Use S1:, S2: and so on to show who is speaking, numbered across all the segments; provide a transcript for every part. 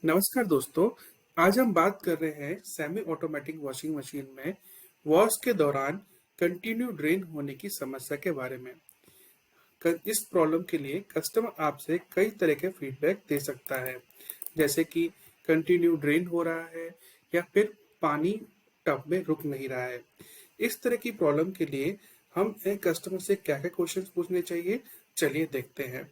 S1: नमस्कार दोस्तों। आज हम बात कर रहे हैं सेमी ऑटोमेटिक वॉशिंग मशीन में वॉश के दौरान कंटिन्यू ड्रेन होने की समस्या के बारे में। इस प्रॉब्लम के लिए कस्टमर आपसे कई तरह के फीडबैक दे सकता है, जैसे कि कंटिन्यू ड्रेन हो रहा है या फिर पानी टब में रुक नहीं रहा है। इस तरह की प्रॉब्लम के लिए हम एक कस्टमर से क्या क्या क्वेश्चन पूछने चाहिए, चलिए देखते हैं।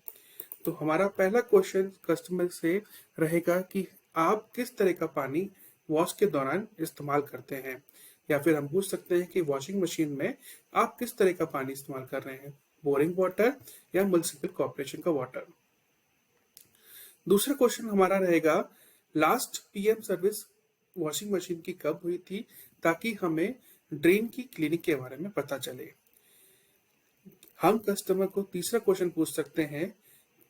S1: तो हमारा पहला क्वेश्चन कस्टमर से रहेगा कि आप किस तरह का पानी वॉश के दौरान इस्तेमाल करते हैं, या फिर हम पूछ सकते हैं कि वॉशिंग मशीन में आप किस तरह का पानी इस्तेमाल कर रहे हैं, बोरिंग वाटर या म्युनिसिपल कॉर्पोरेशन का वाटर। दूसरा क्वेश्चन हमारा रहेगा last PM service washing machine की कब हुई थी, ताकि हमें ड्रेन की क्लीनिंग के बारे में पता चले। हम कस्टमर को तीसरा क्वेश्चन पूछ सकते हैं,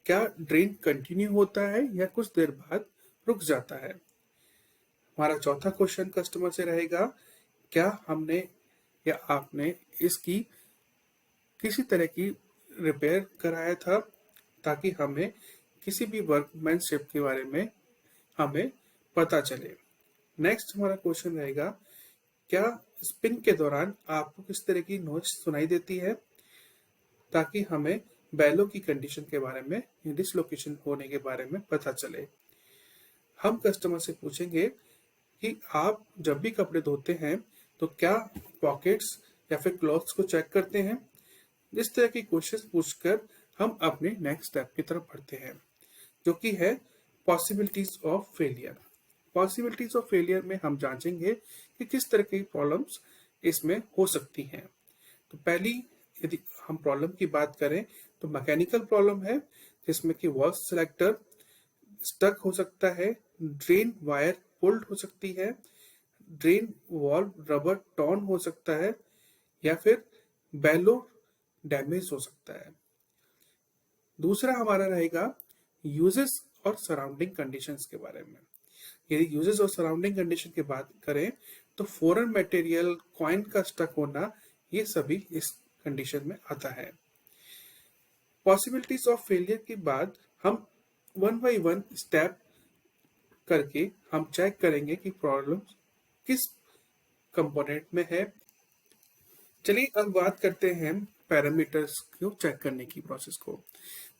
S1: क्या ड्रेन कंटिन्यू होता है या कुछ देर बाद रुक जाता है। हमारा चौथा क्वेश्चन कस्टमर से रहेगा, क्या हमने या आपने इसकी किसी तरह की रिपेयर कराया था, ताकि हमें किसी भी वर्कमैनशिप के बारे में हमें पता चले। नेक्स्ट हमारा क्वेश्चन रहेगा, क्या स्पिन के दौरान आपको किस तरह की नॉइज सुनाई देती है, ताकि हमें बैलों की कंडीशन के बारे में, डिसलोकेशन होने के बारे में पता चले। हम कस्टमर से पूछेंगे कि आप जब भी कपड़े धोते हैं तो क्या पॉकेट्स या फिर क्लॉथ्स को चेक करते हैं। इस तरह की क्वेश्चन पूछकर हम अपने नेक्स्ट स्टेप की तरफ बढ़ते हैं, जो कि है possibilities of failure. Possibilities of failure में हम जांचेंगे कि किस तरह की प्रॉब्लम्स इसमें हो सकती हैं। तो पहली, यदि हम प्रॉब्लम की बात करें तो मैकेनिकल प्रॉब्लम है, जिसमें कि वॉश सिलेक्टर स्टक हो सकता है, ड्रेन वायर पुल्ड हो सकती है, ड्रेन वॉल्व रबर टॉर्न हो सकता है, या फिर बेलो डैमेज हो सकता है। दूसरा हमारा रहेगा यूजेस और सराउंडिंग कंडीशंस के बारे में। यदि यूजेस और सराउंडिंग कंडीशन की बात करें तो फॉरेन मटेरियल, कॉइन का स्टक होना, ये सभी इस कंडीशन में आता है। पॉसिबिलिटीज ऑफ फेलियर के बाद हम वन बाय वन स्टेप करके हम चेक करेंगे कि प्रॉब्लम किस कंपोनेंट में है। चलिए अब बात करते हैं पैरामीटर्स को चेक करने की प्रोसेस को।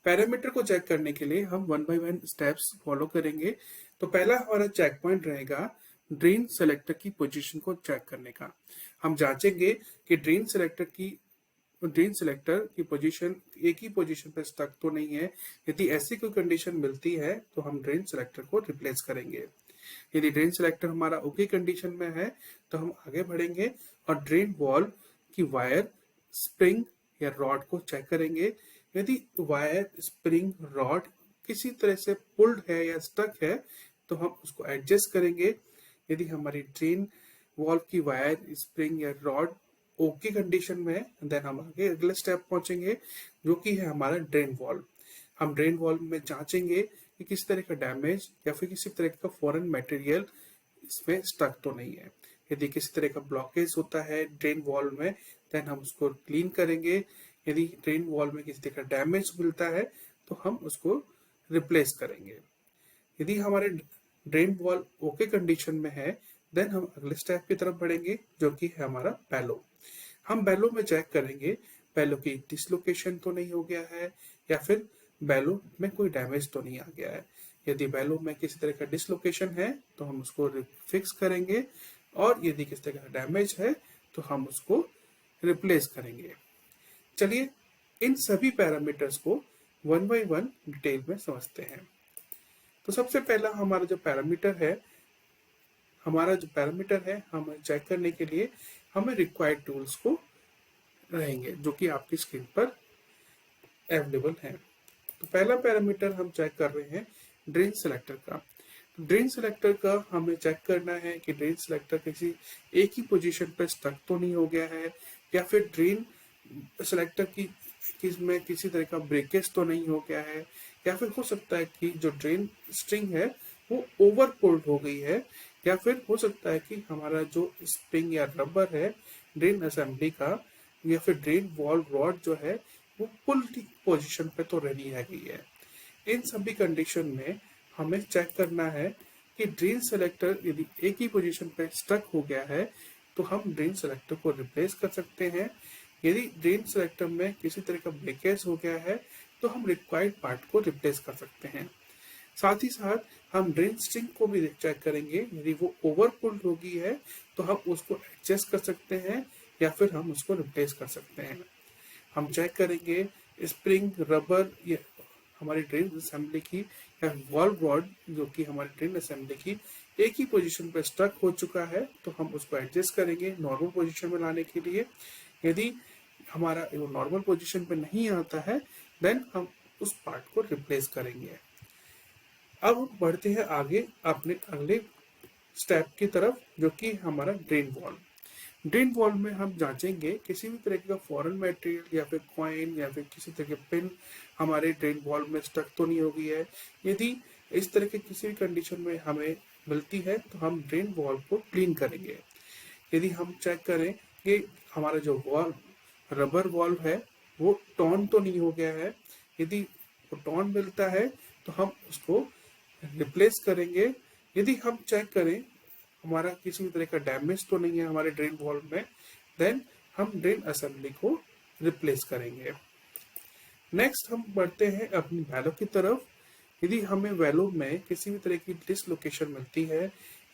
S1: पैरामीटर को चेक करने के लिए हम one by one steps follow करेंगे। तो पहला हमारा चेक पॉइंट रहेगा ड्रेन सेलेक्टर की पोजीशन को चेक करने का। हम जांचेंगे कि ड्रेन सेलेक्टर की पोजीशन एक ही पोजीशन पर स्टक तो नहीं है। यदि ऐसी कोई कंडीशन मिलती है तो हम ड्रेन सेलेक्टर को रिप्लेस करेंगे। यदि ड्रेन सेलेक्टर हमारा ओके कंडीशन में है तो हम आगे बढ़ेंगे और ड्रेन वॉल्व की वायर, स्प्रिंग या रॉड को चेक करेंगे। यदि वायर, स्प्रिंग, रॉड किसी तरह से पुल्ड है या स्टक है तो हम उसको एडजस्ट करेंगे। यदि हमारी ड्रेन वॉल्व की वायर, स्प्रिंग या रॉड ओके कंडीशन में है, देन हम आगे अगले स्टेप पहुंचेंगे, जो कि है हमारा ड्रेन वॉल्व। हम ड्रेन वॉल्व में जांचेंगे कि किसी तरह का डैमेज या फिर किसी तरह का फॉरेन मटेरियल इसमें स्टक तो नहीं है। यदि किसी तरह का ब्लॉकेज होता है ड्रेन वॉल्व में, देन हम उसको क्लीन करेंगे। यदि ड्रेन वॉल्व में किसी तरह का डैमेज मिलता है तो हम उसको रिप्लेस करेंगे। यदि हमारे ड्रेन वॉल्व ओके कंडीशन में है, देन हम अगले स्टेप की तरफ बढ़ेंगे, जो कि है हमारा बैलो। हम बैलो में चेक करेंगे बैलो की डिसलोकेशन तो नहीं हो गया है, या फिर बैलो में कोई डैमेज तो नहीं आ गया है। यदि बैलो में किसी तरह का डिसलोकेशन है तो हम उसको फिक्स करेंगे, और यदि किसी तरह का डैमेज है तो हम उसको रिप्लेस करेंगे। चलिए इन सभी पैरामीटर्स को वन बाय वन डिटेल में समझते हैं। तो सबसे पहला हमारा जो पैरामीटर है हमें चेक करने के लिए हमें रिक्वायर्ड टूल्स को रहेंगे, जो कि आपकी स्क्रीन पर अवेलेबल है। तो पहला पैरामीटर हम चेक कर रहे हैं ड्रेन सेलेक्टर का। तो ड्रेन सेलेक्टर का हमें चेक करना है कि ड्रेन सेलेक्टर किसी एक ही पोजीशन पर स्टक तो नहीं हो गया है, या फिर ड्रेन सेलेक्टर की में किसी तरह का ब्रेकेज तो नहीं हो गया है, या फिर हो सकता है कि जो ड्रेन स्ट्रिंग है वो ओवर पुल्ड हो गई है, या फिर हो सकता है कि हमारा जो स्प्रिंग या रबर है ड्रेन असेंबली का, या फिर ड्रेन वॉल्व रॉड जो है वो पुल पोजीशन पे तो नहीं रह गई है। इन सभी कंडीशन में हमें चेक करना है कि ड्रेन सेलेक्टर यदि एक ही पोजीशन पे स्टक हो गया है तो हम ड्रेन सेलेक्टर को रिप्लेस कर सकते हैं। यदि ड्रेन सेलेक्टर में किसी तरह का ब्रेकेज हो गया है तो हम रिक्वायर्ड पार्ट को रिप्लेस कर सकते हैं। साथ ही साथ हम ड्रेन स्ट्रिंग को भी चेक करेंगे, यदि वो ओवरपुल्ड होगी है तो हम उसको एडजस्ट कर सकते हैं या फिर हम उसको रिप्लेस कर सकते हैं। हम चेक करेंगे स्प्रिंग, रबर या हमारी ड्रेन असेंबली की या वॉल्व रॉड जो कि हमारी ड्रेन असेंबली की एक ही पोजीशन पर स्टक हो चुका है तो हम उसको एडजस्ट करेंगे नॉर्मल पोजीशन में लाने के लिए। यदि हमारा वो नॉर्मल पोजीशन पे नहीं आता है देन हम उस पार्ट को रिप्लेस करेंगे। अब हम बढ़ते हैं आगे अपने अगले स्टेप की तरफ जो कि हमारा ड्रेन वॉल्व। ड्रेन वॉल्व में हम जांचेंगे किसी भी तरह का फॉरेन मटेरियल या फिर कॉइन या फिर किसी तरह के पिन हमारे ड्रेन वॉल्व में स्टक तो नहीं हो गई है। यदि इस तरह के किसी भी कंडीशन में हमें मिलती है तो हम ड्रेन वॉल्व को क्लीन करेंगे। यदि हम चेक करें कि हमारा जो वॉल्व रबर वॉल्व है वो टॉर्न तो नहीं हो गया है, यदि वो टॉर्न मिलता है तो हम उसको रिप्लेस करेंगे। यदि हम चेक करें हमारा किसी भी तरह का डैमेज तो नहीं है हमारे ड्रेन वॉल्व में देन हम ड्रेन असेंबली को रिप्लेस करेंगे। नेक्स्ट हम बढ़ते हैं अपनी वैलो की तरफ। यदि हमें वैलो में किसी भी तरह की डिसलोकेशन मिलती है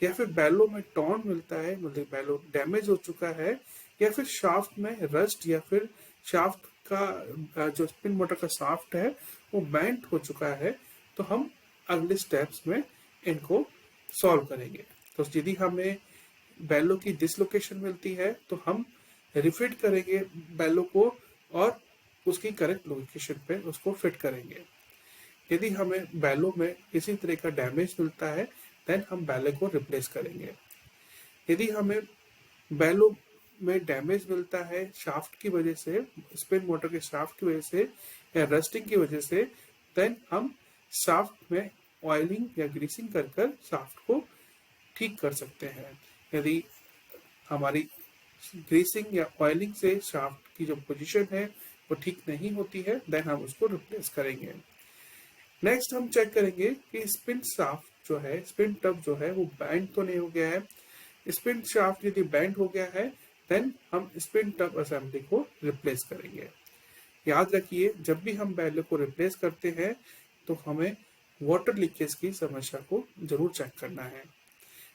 S1: या फिर बैलो में टॉर्न मिलता है, मतलब बैलो डैमेज हो चुका है या फिर शाफ्ट में रस्ट या फिर शाफ्ट का जो स्पिन मोटर का शाफ्ट है वो बेंट हो चुका है तो हम अगले स्टेप्स में इनको सॉल्व करेंगे। तो यदि हमें बैलो की डिसलोकेशन मिलती है तो हम रिफिट करेंगे बैलो को और उसकी करेक्ट लोकेशन पे उसको फिट करेंगे। यदि हमें बैलो में किसी तरह का डैमेज मिलता है देन हम बैलो को रिप्लेस करेंगे। यदि हमें बैलो में डैमेज मिलता है शाफ्ट की वजह से, स्पिन मोटर के शाफ्ट की वजह से या रस्टिंग की वजह से देन हम शाफ्ट में ऑयलिंग या ग्रीसिंग कर कर शाफ्ट को ठीक कर सकते हैं। यदि हमारी ग्रीसिंग या ऑयलिंग से शाफ्ट की जो पोजीशन है वो ठीक नहीं होती है देन हम उसको रिप्लेस करेंगे। नेक्स्ट हम चेक करेंगे कि स्पिन शाफ्ट जो है, स्पिन टब जो है वो बैंड तो नहीं हो गया है। स्पिन शाफ्ट यदि बैंड हो गया है देन हम स्पिन टब असेंबली को रिप्लेस करेंगे। याद रखिए जब भी हम बैलो को रिप्लेस करते हैं तो हमें वाटर लीकेज की समस्या को जरूर चेक करना है।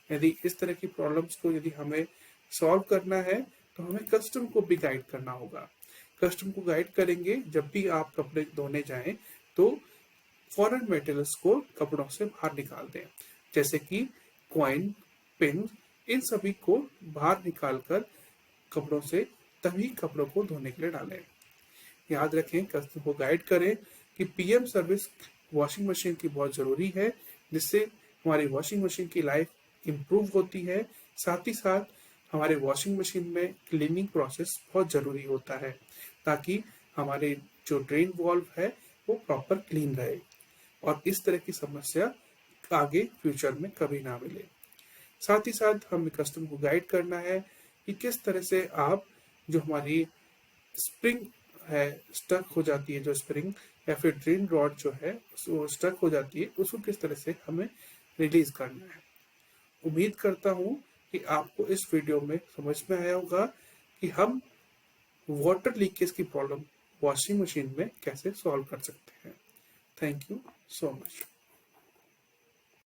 S1: यदि इस तरह की प्रॉब्लम्स को यदि हमें सॉल्व करना है तो हमें कस्टम को भी गाइड करना होगा। कस्टम को गाइड करेंगे जब भी आप कपड़े धोने जाएं तो फॉरेन मेटेरियल्स को कपड़ों से बाहर निकाल दें, जैसे कि कॉइन, पिन, इन सभी को बाहर निकालकर कपड़ों से तभी कपड़ों को धोने के लिए डालें। याद रखें कस्टम को गाइड करें कि पीएम सर्विस वॉशिंग मशीन की बहुत ज़रूरी है जिससे हमारी वॉशिंग मशीन की लाइफ इम्प्रूव होती है। साथ ही साथ हमारे वॉशिंग मशीन में क्लीनिंग प्रोसेस बहुत ज़रूरी होता है ताकि हमारे जो ड्रेन वॉल्व है वो प्रॉपर क्लीन रहे और इस तरह की समस्या आगे फ्यूचर में कभी ना मिले। साथ ही साथ हमें कस्टमर को गाइड करना है कि किस तरह से आप जो हमारी स्प्रिंग है स्टक हो जाती है, जो स्प्रिंग या फिर ड्रेन रॉड जो है वो स्टक हो जाती है उसको किस तरह से हमें रिलीज करना है। उम्मीद करता हूँ कि आपको इस वीडियो में समझ में आया होगा कि हम वाटर लीकेज की प्रॉब्लम वॉशिंग मशीन में कैसे सॉल्व कर सकते हैं। Thank you so much.